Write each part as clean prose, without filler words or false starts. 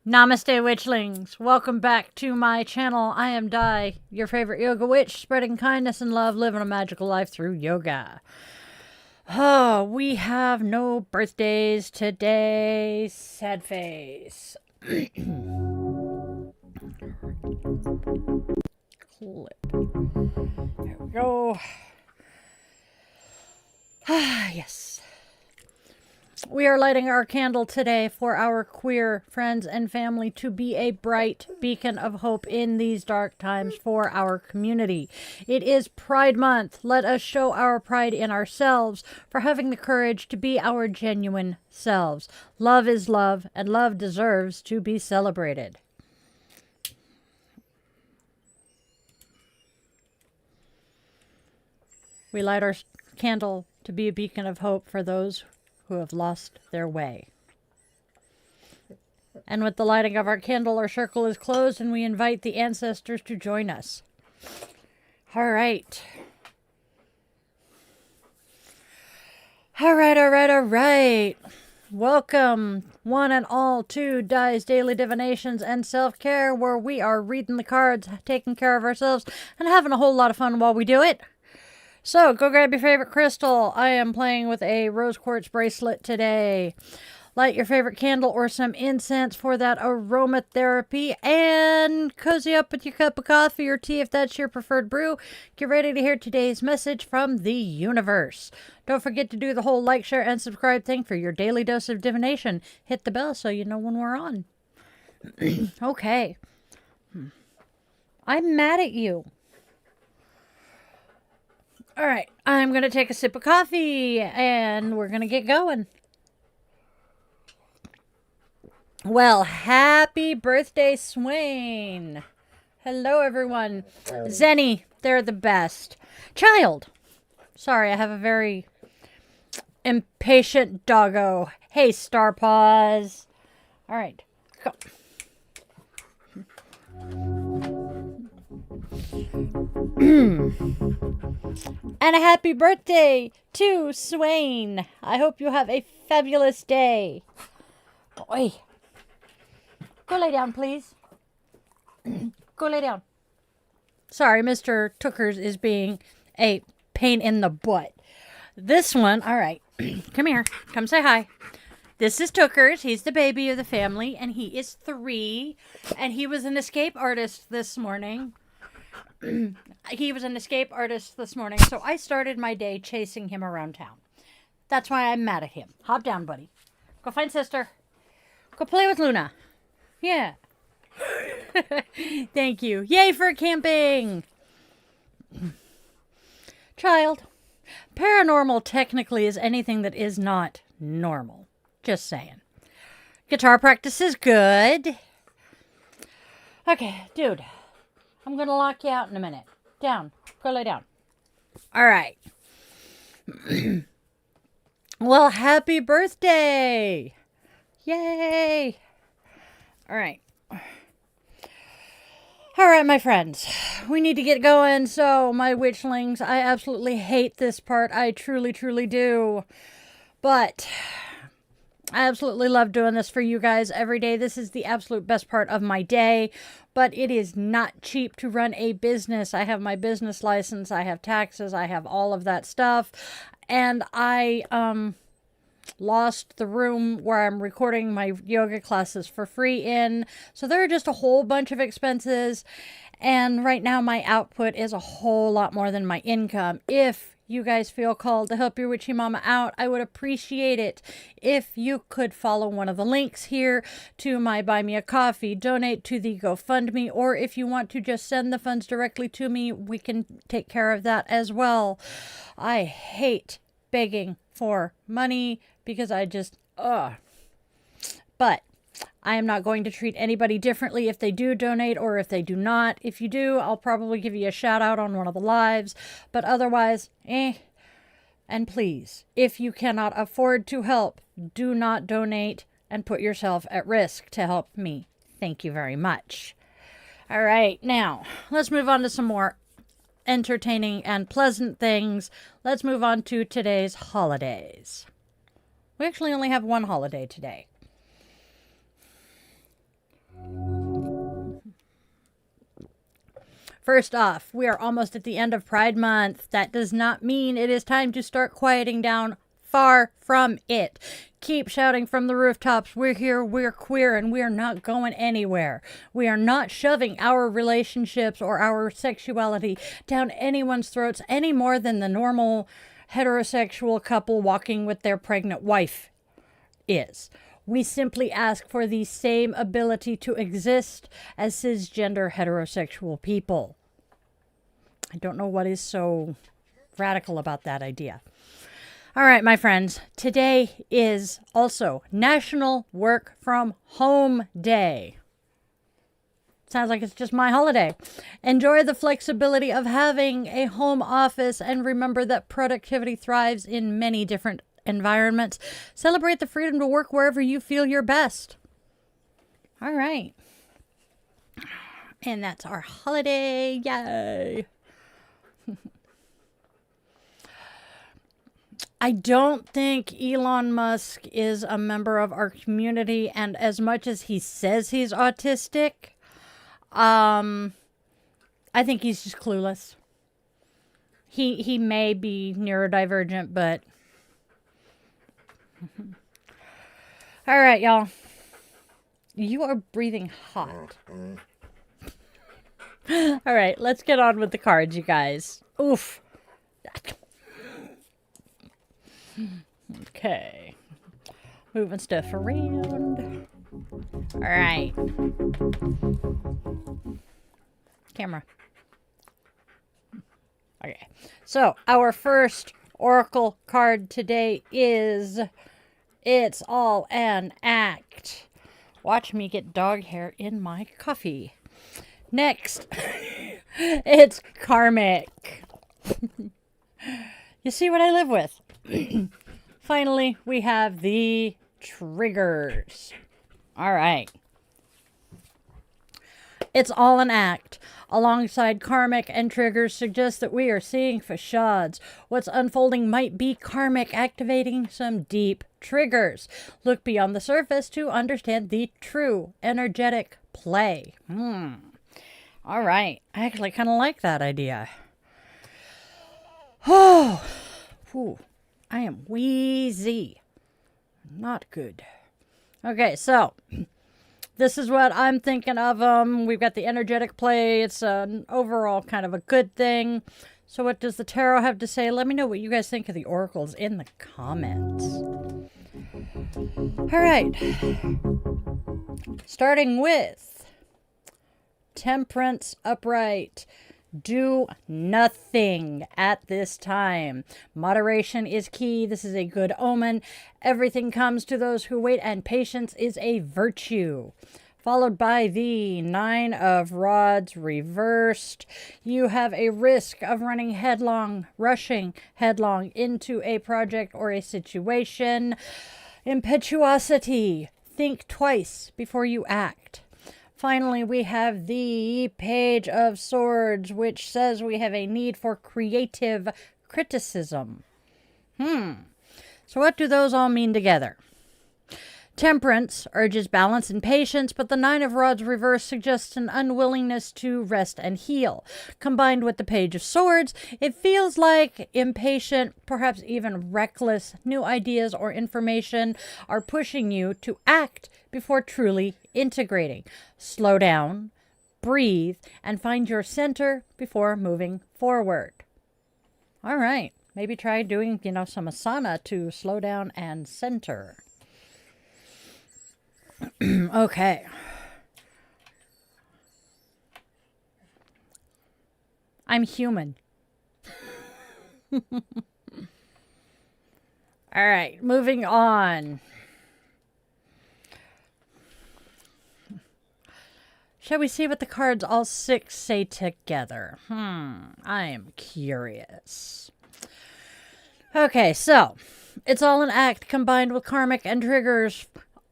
Namaste Witchlings, welcome back to my channel. I am Di, your favorite yoga witch, spreading kindness and love, living a magical life through yoga. Oh, we have no birthdays today, sad face. Clip. There we go. Yes. We are lighting our candle today for our queer friends and family to be a bright beacon of hope in these dark times for our community. It is Pride Month. Let us show our pride in ourselves for having the courage to be our genuine selves. Love is love, and love deserves to be celebrated. We light our candle to be a beacon of hope for those who have lost their way. And with the lighting of our candle, our circle is closed and we invite the ancestors to join us. All right. All right. Welcome, one and all, to Di's Daily Divinations and Self-Care, where we are reading the cards, taking care of ourselves, and having a whole lot of fun while we do it. So, go grab your favorite crystal. I am playing with a rose quartz bracelet today. Light your favorite candle or some incense for that aromatherapy. And cozy up with your cup of coffee or tea if that's your preferred brew. Get ready to hear today's message from the universe. Don't forget to do the whole like, share, and subscribe thing for your daily dose of divination. Hit the bell so you know when we're on. Okay. I'm mad at you. All right, I'm going to take a sip of coffee, and we're going to get going. Well, happy birthday, Swain. Hello, everyone. Zenny, they're the best. Child. Sorry, I have a very impatient doggo. Hey, Star Paws. All right, go. And a happy birthday to Swain. I hope you have a fabulous day. Oi. Go lay down, please. Go lay down. Sorry, Mr. Tookers is being a pain in the butt. This one, all right. Come here. Come say hi. This is Tookers. He's the baby of the family, and he is 3. And he was an escape artist this morning. He was an escape artist this morning, so I started my day chasing him around town. That's why I'm mad at him. Hop down, buddy. Go find sister. Go play with Luna. Yeah. Thank you. Yay for camping! Child, paranormal technically is anything that is not normal. Just saying. Guitar practice is good. Okay, dude. I'm going to lock you out in a minute. Down. Go lay down. All right. Well, happy birthday. Yay. All right. All right, my friends. We need to get going. So, my witchlings, I absolutely hate this part. I truly, truly do. But I absolutely love doing this for you guys every day. This is the absolute best part of my day. But it is not cheap to run a business. I have my business license. I have taxes. I have all of that stuff. And I lost the room where I'm recording my yoga classes for free in. So there are just a whole bunch of expenses. And right now my output is a whole lot more than my income. If you guys feel called to help your witchy mama out, I would appreciate it if you could follow one of the links here to my Buy Me a Coffee, donate to the GoFundMe, or if you want to just send the funds directly to me, we can take care of that as well. I hate begging for money because I just, But I am not going to treat anybody differently if they do donate or if they do not. If you do, I'll probably give you a shout out on one of the lives. But otherwise, And please, if you cannot afford to help, do not donate and put yourself at risk to help me. Thank you very much. All right, now let's move on to some more entertaining and pleasant things. Let's move on to today's holidays. We actually only have one holiday today. First off, we are almost at the end of Pride Month. That does not mean it is time to start quieting down. Far from it. Keep shouting from the rooftops. We're here, we're queer, and we're not going anywhere. We are not shoving our relationships or our sexuality down anyone's throats any more than the normal heterosexual couple walking with their pregnant wife is. We simply ask for the same ability to exist as cisgender heterosexual people. I don't know what is so radical about that idea. All right, my friends, today is also National Work from Home Day. Sounds like it's just my holiday. Enjoy the flexibility of having a home office and remember that productivity thrives in many different environments. Celebrate the freedom to work wherever you feel your best. All right. And that's our holiday. Yay. I don't think Elon Musk is a member of our community, and as much as he says he's autistic, I think he's just clueless. He may be neurodivergent, but all right, y'all. You are breathing hot. All right, let's get on with the cards, you guys. Oof. Okay. Moving stuff around. All right. Camera. Okay. So, our first oracle card today is It's All an Act. Watch me get dog hair in my coffee. Next, it's Karmic. You see what I live with. Finally, we have the triggers. All right. It's all an act. Alongside karmic and triggers suggests that we are seeing facades. What's unfolding might be karmic activating some deep triggers. Look beyond the surface to understand the true energetic play. All right. I actually kind of like that idea. Oh, whew. I am wheezy. Not good. Okay, so this is what I'm thinking of. We've got the energetic play. It's an overall kind of a good thing. So what does the tarot have to say? Let me know what you guys think of the oracles in the comments. All right. Starting with Temperance upright. Do nothing at this time. Moderation is key. This is a good omen. Everything comes to those who wait, and patience is a virtue. Followed by the 9 of Rods reversed. You have a risk of rushing headlong into a project or a situation. Impetuosity. Think twice before you act. Finally, we have the Page of Swords, which says we have a need for creative criticism. So what do those all mean together? Temperance urges balance and patience, but the 9 of Rods reverse suggests an unwillingness to rest and heal. Combined with the Page of Swords, it feels like impatient, perhaps even reckless, new ideas or information are pushing you to act before truly integrating. Slow down, breathe, and find your center before moving forward. All right, maybe try doing, some asana to slow down and center. Okay. I'm human. All right, moving on. Shall we see what the cards all 6 say together? I am curious. Okay, so it's all an act combined with karmic and triggers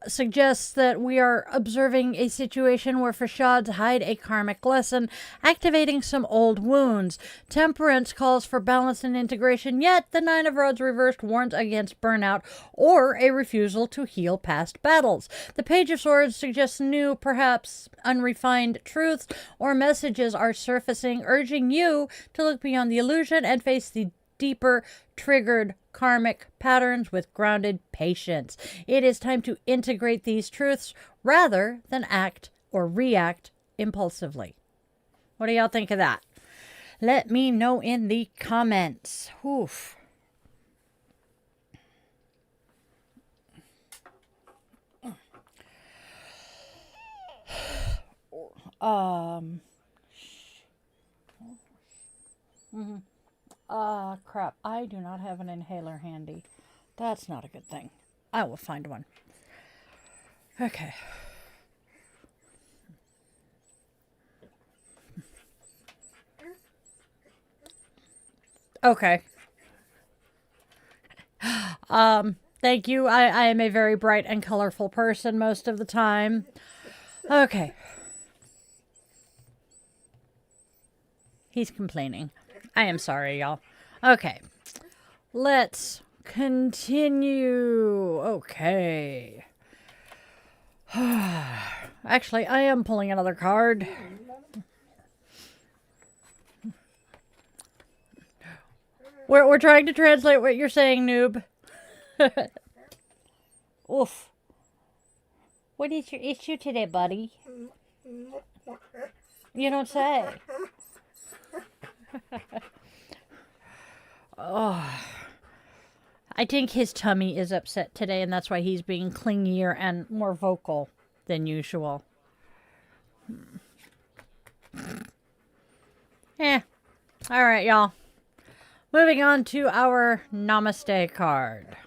suggests that we are observing a situation where facades hide a karmic lesson, activating some old wounds. Temperance calls for balance and integration, yet the Nine of Rods reversed warns against burnout or a refusal to heal past battles. The Page of Swords suggests new, perhaps unrefined truths or messages are surfacing, urging you to look beyond the illusion and face the deeper, triggered karmic patterns with grounded patience. It is time to integrate these truths rather than act or react impulsively. What do y'all think of that? Let me know in the comments. Oof. Crap. I do not have an inhaler handy. That's not a good thing. I will find one. Okay. Okay. Thank you. I am a very bright and colorful person most of the time. Okay. He's complaining. I am sorry, y'all. Okay. Let's continue. Okay. Actually, I am pulling another card. We're trying to translate what you're saying, noob. Oof. What is your issue today, buddy? You don't say. Oh, I think his tummy is upset today, and that's why he's being clingier and more vocal than usual. All right, y'all. Moving on to our Namaste card.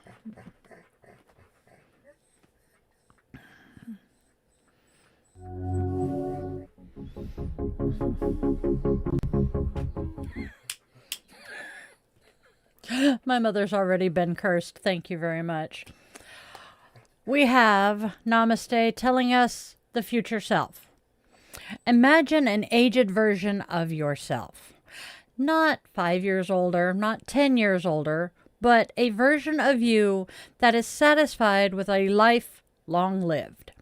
My mother's already been cursed. Thank you very much. We have Namaste telling us the future self. Imagine an aged version of yourself. Not 5 years older, not 10 years older, but a version of you that is satisfied with a life long lived.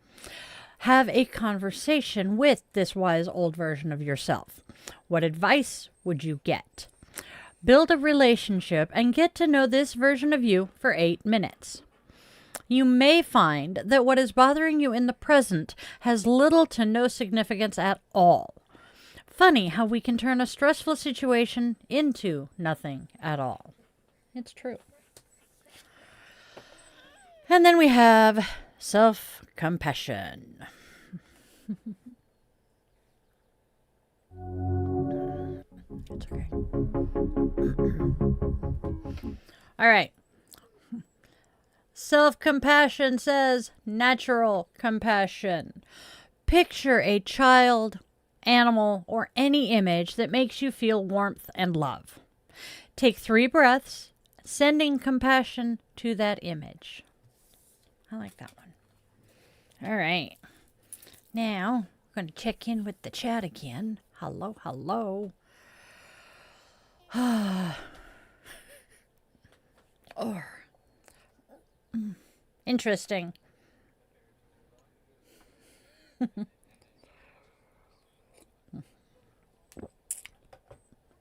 Have a conversation with this wise old version of yourself. What advice would you get? Build a relationship and get to know this version of you for 8 minutes. You may find that what is bothering you in the present has little to no significance at all. Funny how we can turn a stressful situation into nothing at all. It's true. And then we have self-compassion. It's okay. All right. Self-compassion says natural compassion. Picture a child, animal, or any image that makes you feel warmth and love. Take 3 breaths, sending compassion to that image. I like that one. All right. Now, we're going to check in with the chat again. Hello, hello. Oh. Interesting.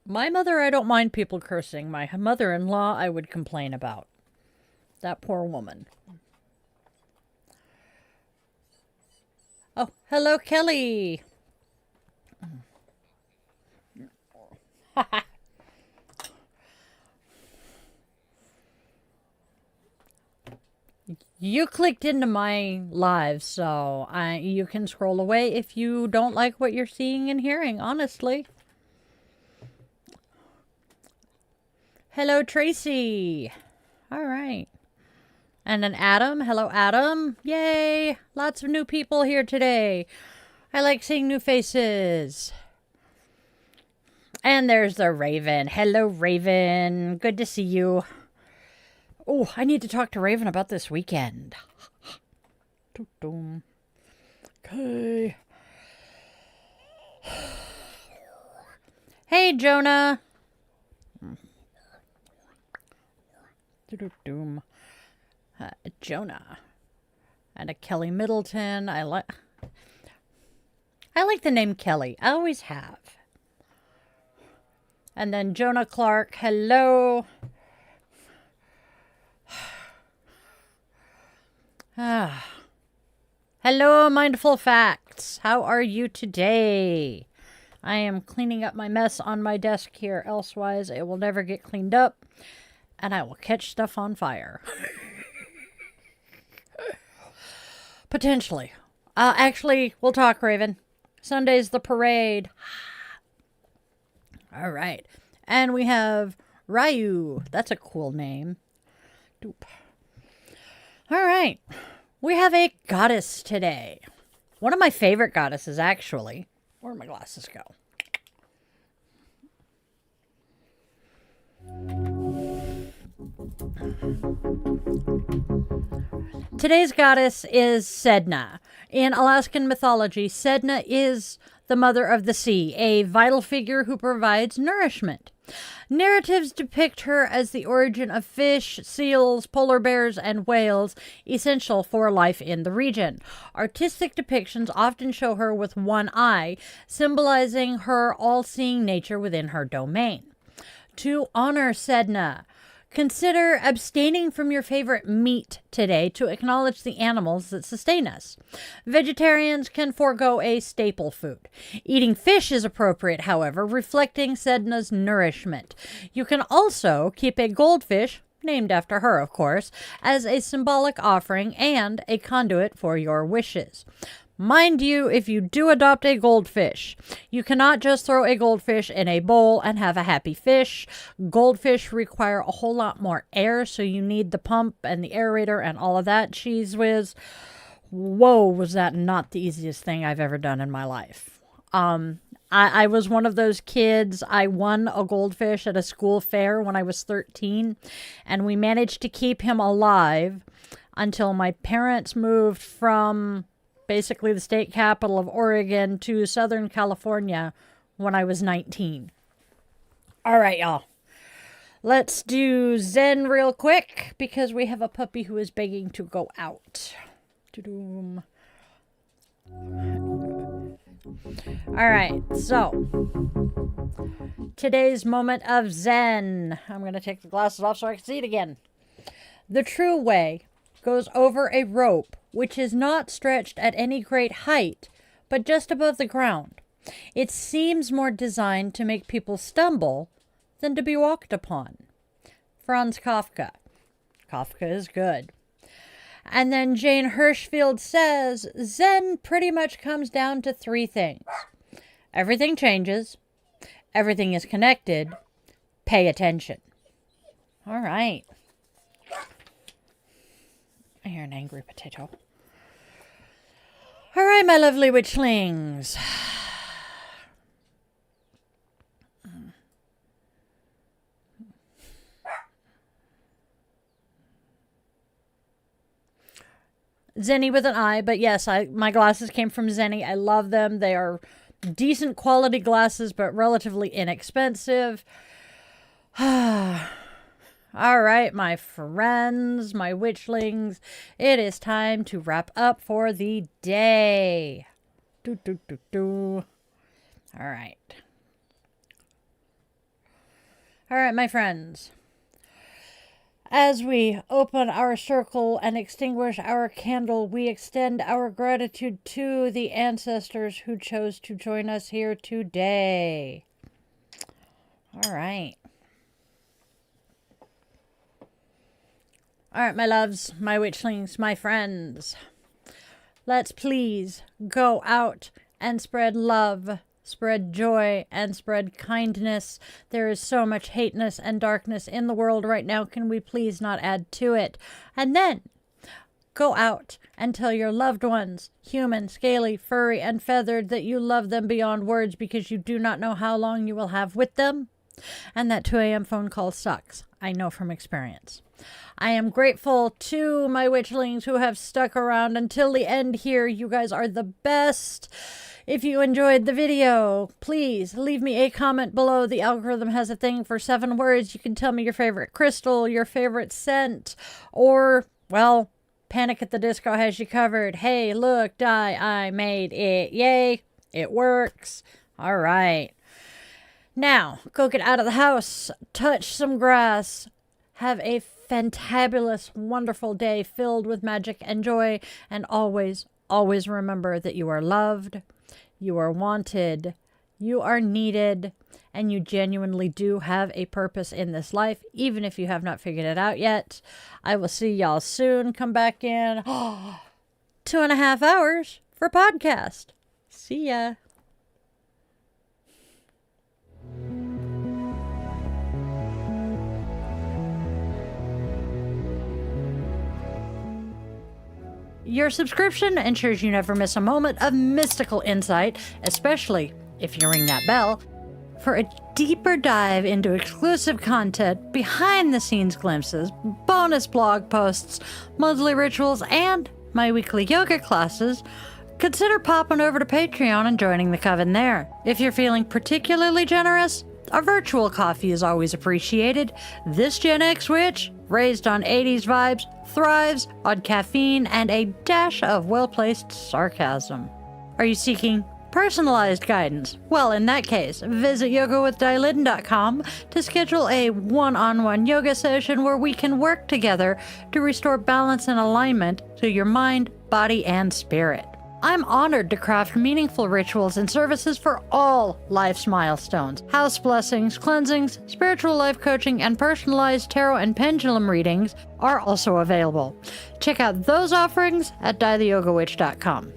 My mother, I don't mind people cursing. My mother-in-law, I would complain about. That poor woman. Oh, hello, Kelly. You clicked into my live, so you can scroll away if you don't like what you're seeing and hearing, honestly. Hello, Tracy. All right. And then Adam. Hello, Adam. Yay. Lots of new people here today. I like seeing new faces. And there's the Raven. Hello, Raven. Good to see you. Oh, I need to talk to Raven about this weekend. Okay. Hey, Jonah. Jonah. And a Kelly Middleton. I like the name Kelly. I always have. And then Jonah Clark. Hello. Hello, Mindful Facts. How are you today? I am cleaning up my mess on my desk here. Elsewise, it will never get cleaned up. And I will catch stuff on fire. Potentially. Actually, we'll talk, Raven. Sunday's the parade. All right. And we have Ryu. That's a cool name. Doop. All right. We have a goddess today. One of my favorite goddesses, actually. Where'd my glasses go? Today's goddess is Sedna. In Alaskan mythology, Sedna is the mother of the sea, a vital figure who provides nourishment. Narratives depict her as the origin of fish, seals, polar bears, and whales, essential for life in the region. Artistic depictions often show her with one eye, symbolizing her all-seeing nature within her domain. To honor Sedna, consider abstaining from your favorite meat today to acknowledge the animals that sustain us. Vegetarians can forego a staple food. Eating fish is appropriate, however, reflecting Sedna's nourishment. You can also keep a goldfish, named after her, of course, as a symbolic offering and a conduit for your wishes. Mind you, if you do adopt a goldfish, you cannot just throw a goldfish in a bowl and have a happy fish. Goldfish require a whole lot more air, so you need the pump and the aerator and all of that cheese whiz. Whoa, was that not the easiest thing I've ever done in my life. I was one of those kids. I won a goldfish at a school fair when I was 13, and we managed to keep him alive until my parents moved from basically the state capital of Oregon to Southern California when I was 19. All right, y'all. Let's do Zen real quick because we have a puppy who is begging to go out. All right, so today's moment of Zen. I'm going to take the glasses off so I can see it again. The true way goes over a rope which is not stretched at any great height, but just above the ground. It seems more designed to make people stumble than to be walked upon. Franz Kafka. Kafka is good. And then Jane Hirschfield says, Zen pretty much comes down to three things. Everything changes. Everything is connected. Pay attention. All right. You're an angry potato. All right, my lovely witchlings. Zenny with an I, but yes, my glasses came from Zenny. I love them. They are decent quality glasses, but relatively inexpensive. All right, my friends, my witchlings, it is time to wrap up for the day. All right. All right, my friends. As we open our circle and extinguish our candle, we extend our gratitude to the ancestors who chose to join us here today. All right. All right, my loves, my witchlings, my friends. Let's please go out and spread love, spread joy, and spread kindness. There is so much hateness and darkness in the world right now. Can we please not add to it? And then go out and tell your loved ones, human, scaly, furry, and feathered, that you love them beyond words because you do not know how long you will have with them. And that 2 a.m. phone call sucks. I know from experience. I am grateful to my witchlings who have stuck around until the end here. You guys are the best. If you enjoyed the video, please leave me a comment below. The algorithm has a thing for 7 words. You can tell me your favorite crystal, your favorite scent, or, well, Panic at the Disco has you covered. Hey, look, I made it. Yay, it works. All right. Now, go get out of the house, touch some grass, have a fantabulous, wonderful day filled with magic and joy, and always, always remember that you are loved, you are wanted, you are needed, and you genuinely do have a purpose in this life, even if you have not figured it out yet. I will see y'all soon. Come back in 2.5 hours for podcast. See ya. Your subscription ensures you never miss a moment of mystical insight, especially if you ring that bell, for a deeper dive into exclusive content, behind-the-scenes glimpses, bonus blog posts, monthly rituals, and my weekly yoga classes. Consider popping over to Patreon and joining the coven there. If you're feeling particularly generous, a virtual coffee is always appreciated. This Gen X witch, raised on 80s vibes, thrives on caffeine and a dash of well-placed sarcasm. Are you seeking personalized guidance? Well, in that case, visit yogawithDilaton.com to schedule a one-on-one yoga session where we can work together to restore balance and alignment to your mind, body, and spirit. I'm honored to craft meaningful rituals and services for all life's milestones. House blessings, cleansings, spiritual life coaching, and personalized tarot and pendulum readings are also available. Check out those offerings at dietheyogawitch.com.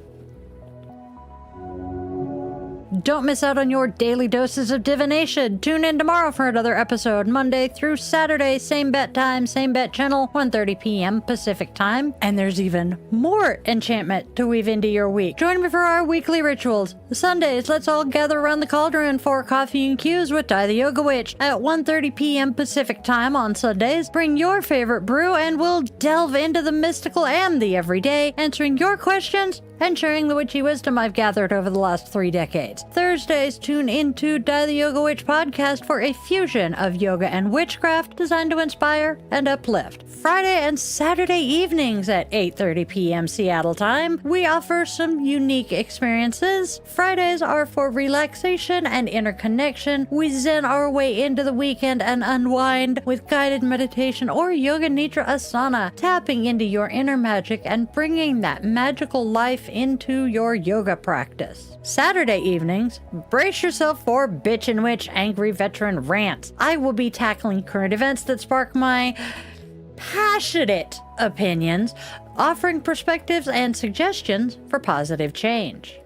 Don't miss out on your daily doses of divination. Tune in tomorrow for another episode, Monday through Saturday, same bat time, same bat channel, 1:30 p.m. Pacific time. And there's even more enchantment to weave into your week. Join me for our weekly rituals. Sundays, let's all gather around the cauldron for coffee and cues with Di the Yoga Witch at 1:30 p.m. Pacific time on Sundays. Bring your favorite brew and we'll delve into the mystical and the everyday, answering your questions and sharing the witchy wisdom I've gathered over the last 3 decades. Thursdays, tune into Di the Yoga Witch podcast for a fusion of yoga and witchcraft designed to inspire and uplift. Friday and Saturday evenings at 8:30 p.m. Seattle time, we offer some unique experiences. Fridays are for relaxation and inner connection. We zen our way into the weekend and unwind with guided meditation or yoga nidra asana, tapping into your inner magic and bringing that magical life into your yoga practice. Saturday evenings, brace yourself for Bitch and Witch Angry Veteran Rants. I will be tackling current events that spark my passionate opinions, offering perspectives and suggestions for positive change.